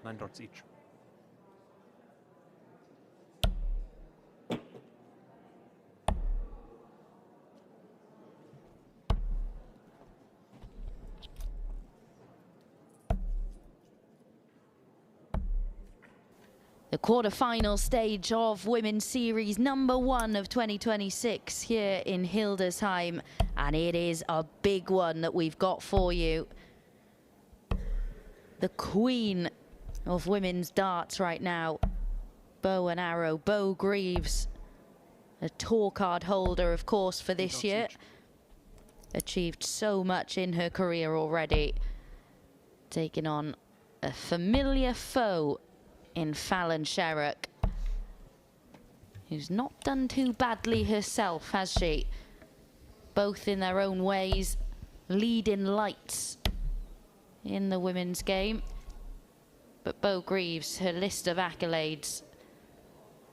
9 dots each. The quarter-final stage of Women's Series #1 of 2026 here in Hildesheim, and it is a big one that we've got for you. The queen of women's darts right now, bow and arrow, Beau Greaves, a tour card holder, of course, for this year. Achieved so much in her career already, taking on a familiar foe in Fallon Sherrock, who's not done too badly herself, has she? Both in their own ways, leading lights in the women's game. But Beau Greaves, her list of accolades,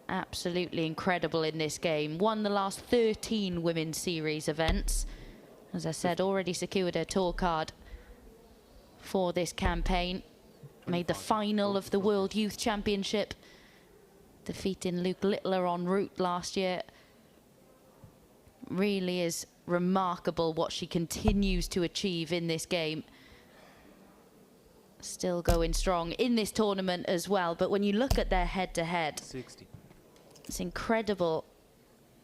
absolutely incredible in this game. Won the last 13 Women's Series events. As I said, already secured her tour card for this campaign. Made the final of the World Youth Championship, defeating Luke Littler en route last year. Really is remarkable what she continues to achieve in this game. Still going strong in this tournament as well. But when you look at their head-to-head, 60. It's incredible.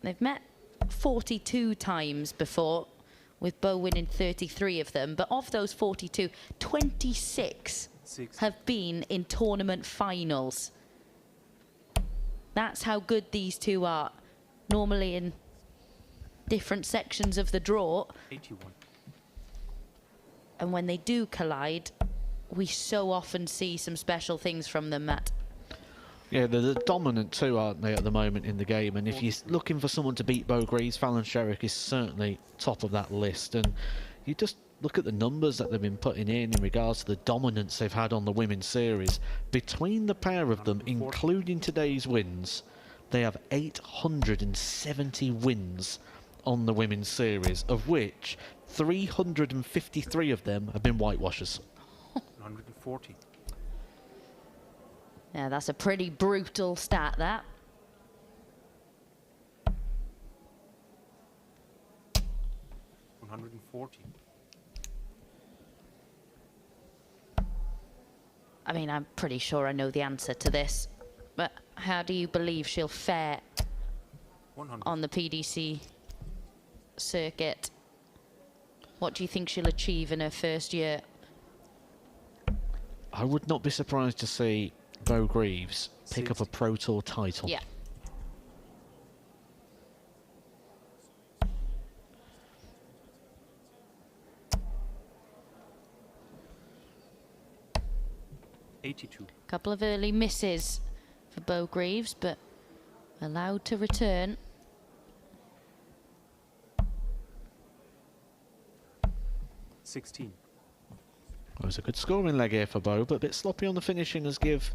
They've met 42 times before, with Beau winning 33 of them. But of those 42, 26 have been in tournament finals. That's how good these two are. Normally in different sections of the draw. 81. And when they do collide, we so often see some special things from them, Matt. Yeah, they're the dominant two, aren't they, at the moment in the game? And if you're looking for someone to beat Beau Greaves, Fallon Sherrock is certainly top of that list. And you just look at the numbers that they've been putting in regards to the dominance they've had on the women's series. Between the pair of them, including today's wins, they have 870 wins on the women's series, of which 353 of them have been whitewashers. 140. Yeah, that's a pretty brutal stat, that. I mean, I'm pretty sure I know the answer to this, but how do you believe she'll fare 100. on the PDC circuit? What do you think she'll achieve in her first year? I would not be surprised to see Beau Greaves pick up a Pro Tour title. Yeah. Couple of early misses for Beau Greaves, but allowed to return. It was a good scoring leg here for Beau, but a bit sloppy on the finishing as give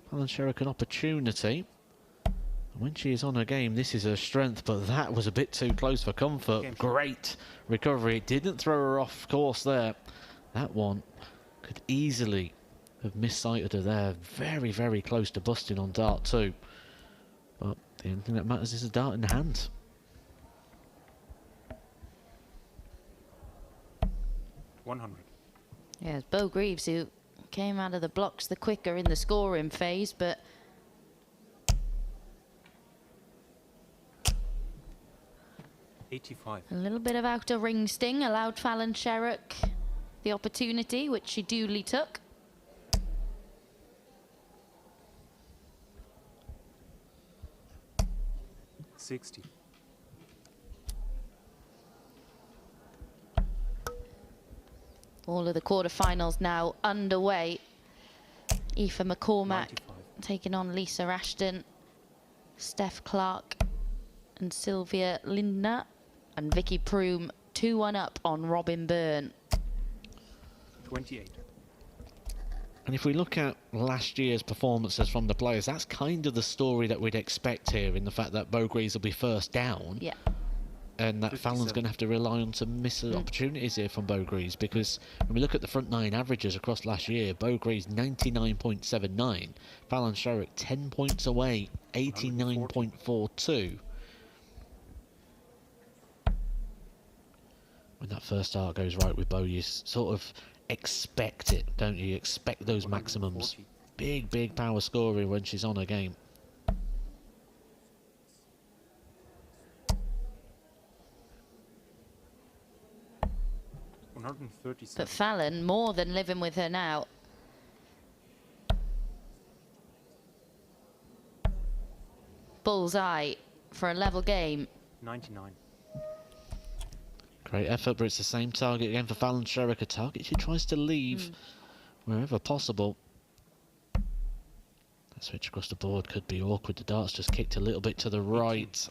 Fallon Sherrock an opportunity. And when she is on her game, this is her strength, but that was a bit too close for comfort. Great recovery. Didn't throw her off course there. That one could easily have missighted her there. Very, very close to busting on dart too. But the only thing that matters is a dart in the hand. 100. Yeah, it's Beau Greaves who came out of the blocks the quicker in the scoring phase, but 85. A little bit of outer ring sting allowed Fallon Sherrock the opportunity, which she duly took. All of the quarterfinals now underway. Aoife McCormack 95. taking on Lisa Ashton, Steph Clark and Sylvia Lindner, and Vicky Proom 2-1 up on Robin Byrne. 28. And if we look at last year's performances from the players, that's kind of the story that we'd expect here, in the fact that Beau Greaves will be first down. Yeah. and that Fallon's 57. going to have to rely on some missed opportunities here from Beau Greaves, because when we look at the front 9 averages across last year, Beau Greaves 99.79, Fallon Sherrock 10 points away, 89.42. When that first start goes right with Beau, you sort of expect it, don't you? You expect those maximums. 140. Big power scorer when she's on her game. But Fallon more than living with her now. Bullseye for a level game. 99. Great effort, but it's the same target again for Fallon Sherrock. A target she tries to leave wherever possible. That switch across the board could be awkward. The dart's just kicked a little bit to the right.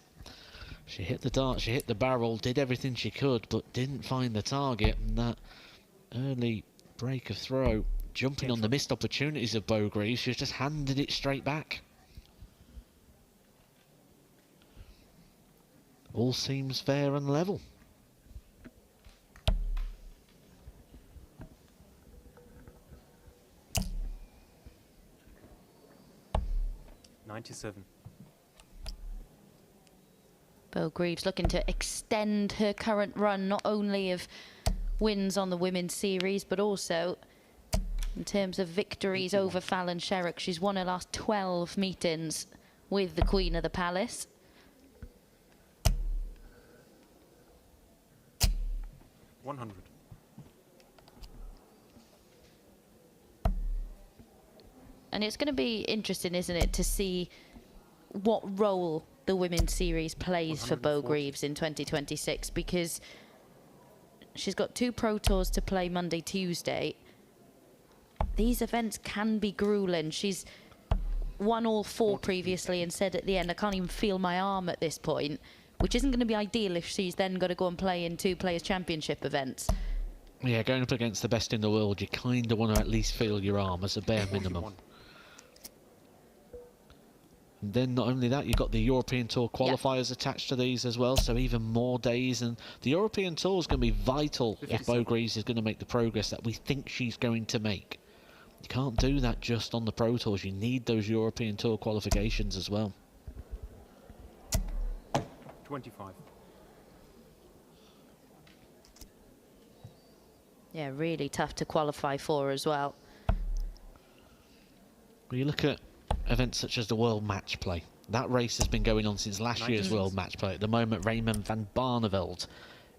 She hit the dart, she hit the barrel, did everything she could, but didn't find the target. And that early break of throw, jumping on the missed opportunities of Beau Greaves, she's just handed it straight back. All seems fair and level. $97. Beau Greaves looking to extend her current run, not only of wins on the Women's Series, but also in terms of victories over Fallon Sherrock. She's won her last 12 meetings with the Queen of the Palace. $100. And it's going to be interesting, isn't it, to see what role the Women's Series plays for Beau Greaves in 2026, because she's got 2 Pro Tours to play Monday, Tuesday. These events can be grueling. She's won all 4 previously and said at the end, I can't even feel my arm at this point, which isn't going to be ideal if she's then got to go and play in 2 Players' Championship events. Yeah, going up against the best in the world, you kind of want to at least feel your arm as a bare minimum. And then not only that, you've got the European Tour qualifiers attached to these as well, so even more days. And the European Tour is going to be vital if Beau Greaves is going to make the progress that we think she's going to make. You can't do that just on the Pro Tours. You need those European Tour qualifications as well. 25. Yeah, really tough to qualify for as well. When you look at events such as the World Match Play, that race has been going on since last year's World Match Play. At the moment, Raymond van Barneveld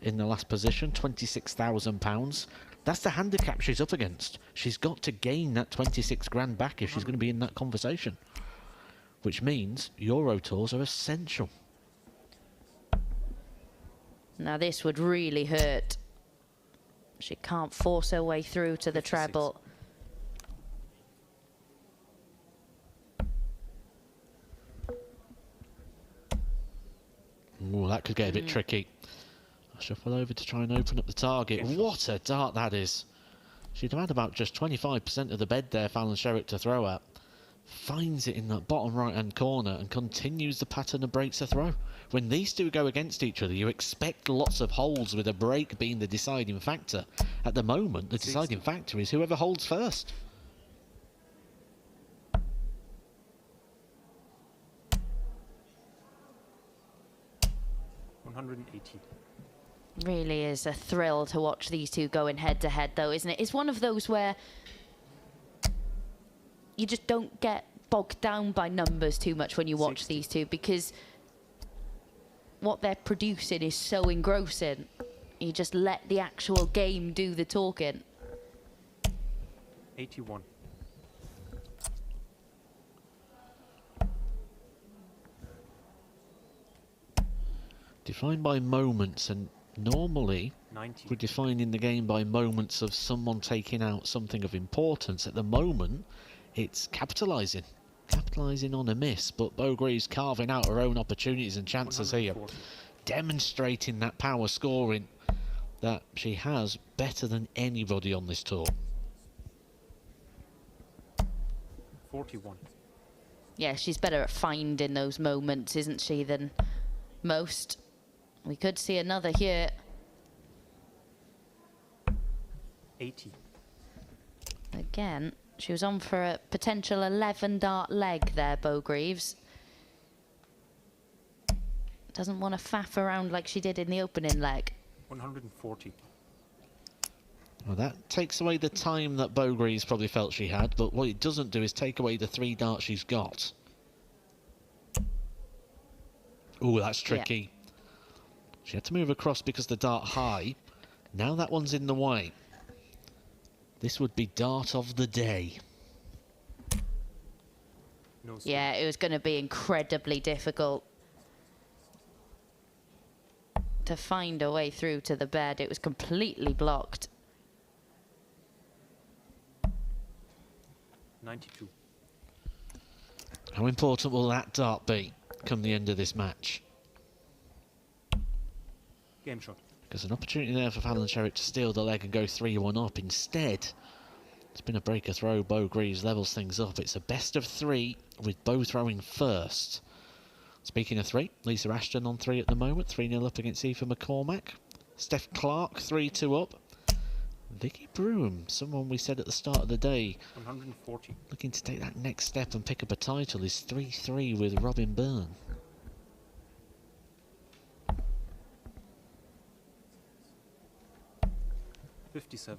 in the last position, £26,000. That's the handicap she's up against. She's got to gain that 26 grand back if she's going to be in that conversation, which means Euro Tours are essential. Now this would really hurt. She can't force her way through to the treble. Ooh, that could get a bit tricky. I'll shuffle over to try and open up the target. What a dart that is. She'd have had about just 25% of the bed there, Fallon Sherrock, to throw at. Finds it in that bottom right-hand corner and continues the pattern and breaks the throw. When these two go against each other, you expect lots of holes, with a break being the deciding factor. At the moment, the deciding factor is whoever holds first. $180. Really is a thrill to watch these two going head to head, though, isn't it? It's one of those where you just don't get bogged down by numbers too much when you watch these two, because what they're producing is so engrossing. You just let the actual game do the talking. 81. Defined by moments, and normally 90. we're defining the game by moments of someone taking out something of importance. At the moment, it's capitalising on a miss, but Beau Greaves carving out her own opportunities and chances here, demonstrating that power scoring that she has better than anybody on this tour. 41. Yeah, she's better at finding those moments, isn't she, than most. We could see another here. 80. Again, she was on for a potential 11 dart leg there, Beau Greaves. Doesn't want to faff around like she did in the opening leg. 140. Well, that takes away the time that Beau Greaves probably felt she had, but what it doesn't do is take away the 3 darts she's got. Ooh, that's tricky. Yeah. She had to move across because the dart high. Now that one's in the way. This would be dart of the day. No score. Yeah, it was going to be incredibly difficult to find a way through to the bed. It was completely blocked. 92. How important will that dart be come the end of this match? Game shot. There's an opportunity there for Fallon Sherrock to steal the leg and go 3-1 up. Instead, it's been a breaker throw. Beau Greaves levels things up. It's a best of 3 with Beau throwing first. Speaking of 3, Lisa Ashton on 3 at the moment. 3-0 up against Aoife McCormack. Steph Clark 3-2 up. Vicky Broom, someone we said at the start of the day, 140. looking to take that next step and pick up a title, is 3-3 with Robin Byrne. $57.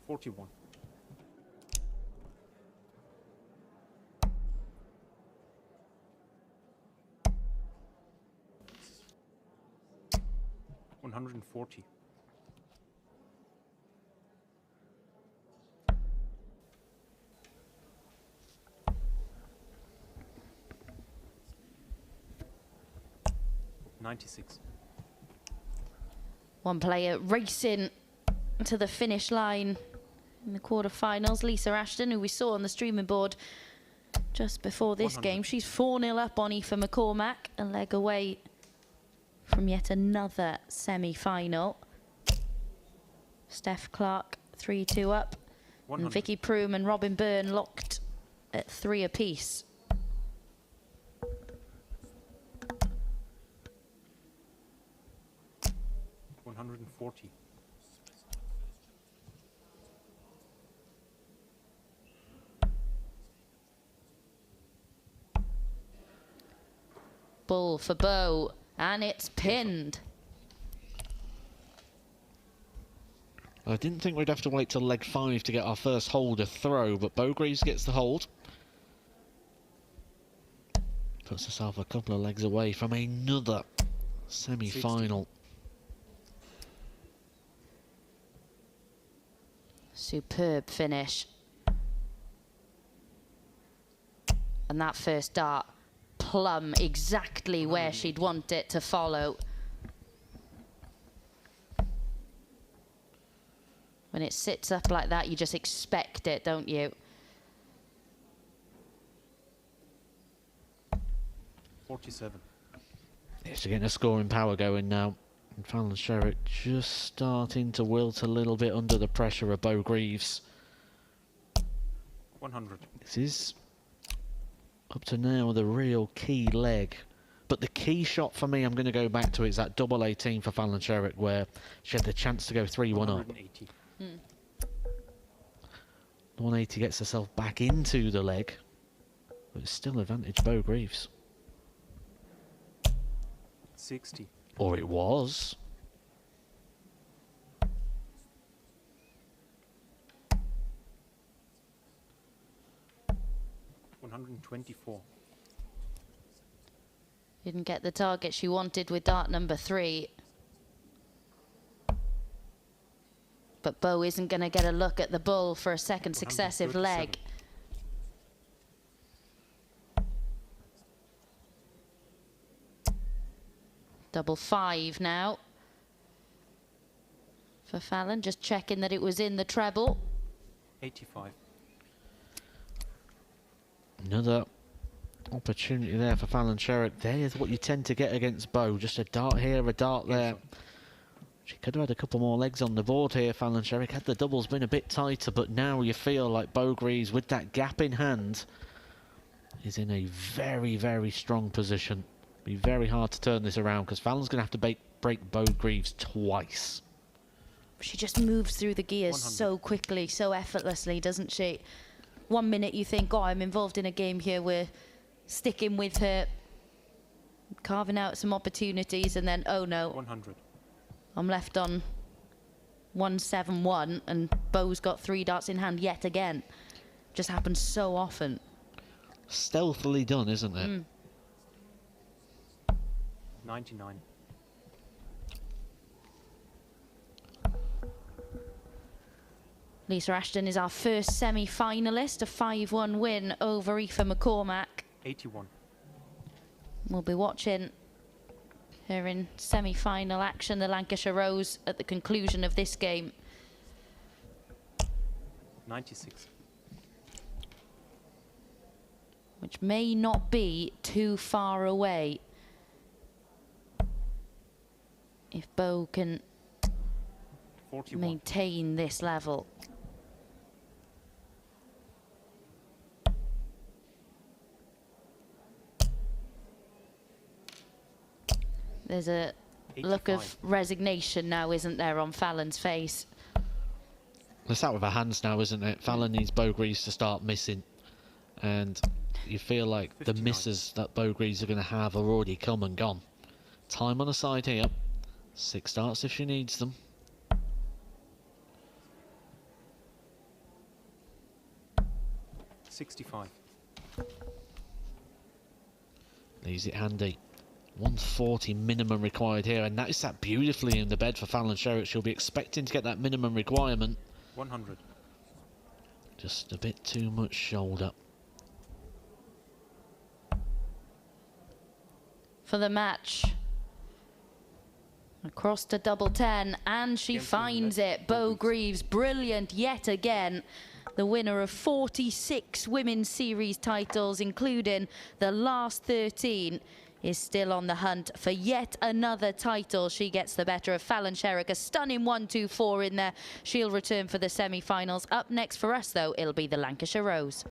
$41. $140. $96. One player racing to the finish line in the quarterfinals. Lisa Ashton, who we saw on the streaming board just before this 100. game. She's 4-0 up on Aoife McCormack, a leg away from yet another semi-final. Steph Clark 3-2 up. 100. And Vicky Broom and Robin Byrne locked at 3 apiece. $140. Ball for Beau, and it's pinned. I didn't think we'd have to wait till leg 5 to get our first holder throw, but Beau Greaves gets the hold. Puts herself a couple of legs away from another semi-final. Superb finish. And that first dart, plumb exactly where she'd want it to follow. When it sits up like that, you just expect it, don't you? 47. It's getting a scoring power going now. And Fallon Sherrock just starting to wilt a little bit under the pressure of Beau Greaves. 100. This is, up to now, the real key leg. But the key shot for me, I'm going to go back to, is that double 18 for Fallon Sherrock, where she had the chance to go 3-1 up. 180. The 180 gets herself back into the leg, but it's still advantage Beau Greaves. 60. Or it was. $124. Didn't get the target she wanted with dart number 3. But Beau isn't going to get a look at the bull for a second successive leg. 5 now for Fallon, just checking that it was in the treble. 85. Another opportunity there for Fallon Sherrock. There's what you tend to get against Beau. Just a dart here, a dart there. She could have had a couple more legs on the board here, Fallon Sherrock. Had the doubles been a bit tighter, but now you feel like Beau Greaves, with that gap in hand, is in a very, very strong position. Be very hard to turn this around because Fallon's going to have to break Beau Greaves twice. She just moves through the gears 100. so quickly, so effortlessly, doesn't she? 1 minute you think, oh, I'm involved in a game here, we're sticking with her, carving out some opportunities, and then, oh no, 100. I'm left on 171, and Beau's got 3 darts in hand yet again. Just happens so often. Stealthily done, isn't it? 99. Lisa Ashton is our first semi-finalist, a 5-1 win over Aoife McCormack. 81. We'll be watching her in semi-final action, the Lancashire Rose, at the conclusion of this game. 96. Which may not be too far away. If Beau can 41. maintain this level. There's a 85. look of resignation now, isn't there, on Fallon's face? It's out of her hands now, isn't it? Fallon needs Beau Greaves to start missing. And you feel like 59. the misses that Beau Greaves are going to have are already come and gone. Time on her side here. 6 darts if she needs them. $65. Leaves it handy. 140 minimum required here, and that is sat beautifully in the bed for Fallon Sherrock. She'll be expecting to get that minimum requirement. 100. Just a bit too much shoulder. For the match. Across to double 10, and she Against finds England. it. Beau Greaves, brilliant yet again. The winner of 46 Women's Series titles, including the last 13, is still on the hunt for yet another title. She gets the better of Fallon Sherrock. A stunning 1-2-4 in there. She'll return for the semi-finals. Up next for us, though, it'll be the Lancashire Rose.